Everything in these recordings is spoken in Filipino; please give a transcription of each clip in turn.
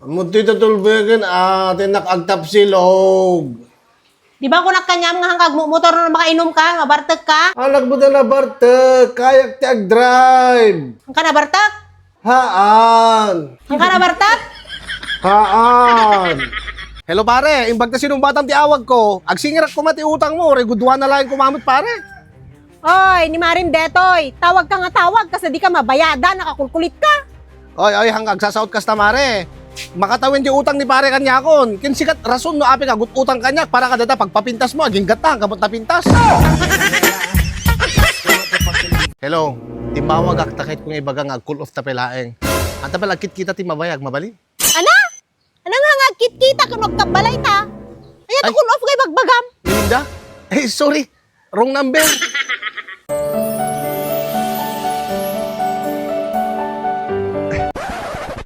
Muti tutulbegan atin nakagtap silog. Di ba kung nakanyam nga hanggang motor na makainom ka, mabartag ka? Anak mo na bartek, kayak ti ag-drive. Ang ka na bartag? Haan. Ang ka na bartag? Haan. Hello pare, imbag na sinumbatang ti awag ko. Agsingirak ko mati utang mo, regudwa na lang kumamot pare. Oy, ni Marim Detoy, tawag ka nga tawag kasi di ka mabayada, nakakulkulit ka. Oy, hanggang sasaot kas tamare. Makatawin di utang ni pare kanyakon. Kinsikat rason no api kagut utang kanyak para kadata pagpapintas mo aging gatang kamot na pintas. Hello, timbawag ak takit kung ibagang ag cool off tapelaeng. Anta ba lagkit kita ti mabayag mabali? Ana? Anang hangagkit kita kung nagkabalay ta? Ay, kung off kay bagbagam. Linda? Eh, sorry. Wrong number.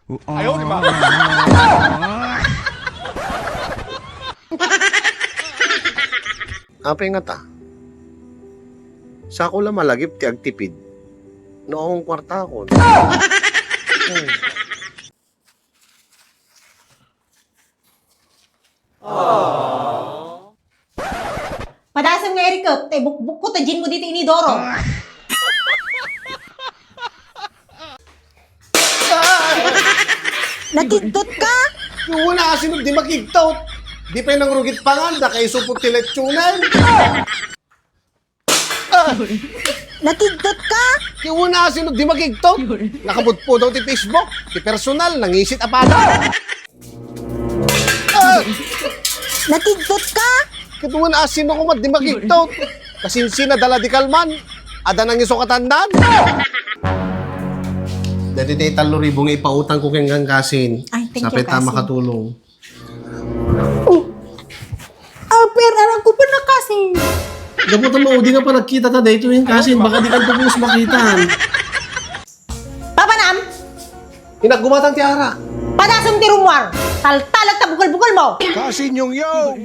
Ayaw, di ba? Apa nga ta? Sa ako lang malagip ti agtipid. Noong kwarta ko. Padasam nga Erika, tay bukbuk ko, tajin mo dito inidoro. Natindot ka? Yung wala kasi nung di makigtaw. Di pa yung nangrugit pangan, na kayo supot tiletsunan. Natindot ka? Yung wala kasi nung di makigtaw. Nakabot po daw ti Facebook. Ti personal, nangisit apada. Natindot ka? Kituwan asin ako mat di makigtaw. Kasinsin na dala di kalman. Ada nang isukatan. Dati tayo 3,000 nga ipautang ko kang kasin. Ay, thank you, Sapay tama Kasin. katulong. Pero alam ko pa na kasi. Dapat mo, di ka pa nagkita ta dito yung kasin. Baka di ka tubos makitaan. Papa Nam, Hinagumatan ti Ara. padasam ti rumwar. Taltalag ta bukal-bukal mo. Kasin yung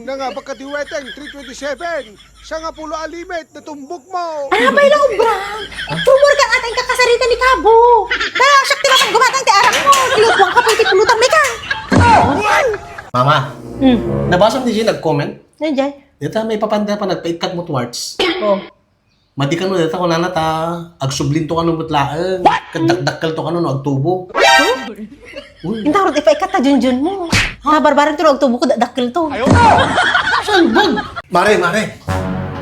na nga pagkatiweteng 327 sa nga pulo alimit na tumbok mo. Ano ba ilang ubrang? Tumor ka ating kakasarita ni Kabo. Pero siya tinapan gumatang ti arak mo. Kilutwang ka pa iti pulutan may ka. Mama, nabasa mo di nag-comment? Nandiyan. Dito may papanda pa nagpaikat mo towards. Oh. Mati ka no, dito ko nanata. Agsublin to ka no butlaan. Kadakdakkel to ka no, agtubo. Hindi ako ipaikat na junjun mo. Ha, barbaran to, tubo ko, dakil to. Saan bag? Mare.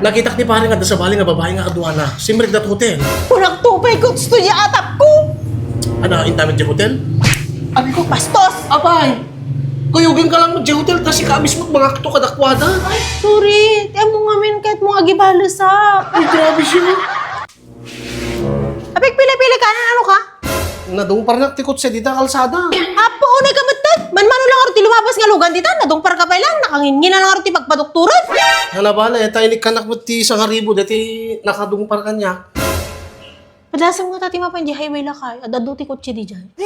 Nakita ni pare nga sa bali nga babae nga kaduana. Simrek dat hotel. Punang tupay ko, studio atap ko. Ano, intamit di hotel? Abi ko, pastos. Abay! Kuyugin ka lang mo di hotel kasi ka mismo mga kato kadakwada. Ay, sorry. Tiyan mo nga min kahit mo agibalasap. Ay, grabe siya. Apik, pili-pili ka na, ano ka? Nadungpar na tikot sa dita kalsada. Apo, unay ka matag. Man-mano lang arti lumabas nga lugan dita. Nadungpar ka pa lang. Nakangingin na lang arti pagpadukturan. Halabala, tayo ni kanak mo ti sa haribo dati nakadungpar ka niya. Padasam nga tati mapan di highway lakay. Adado ti kotse di dyan.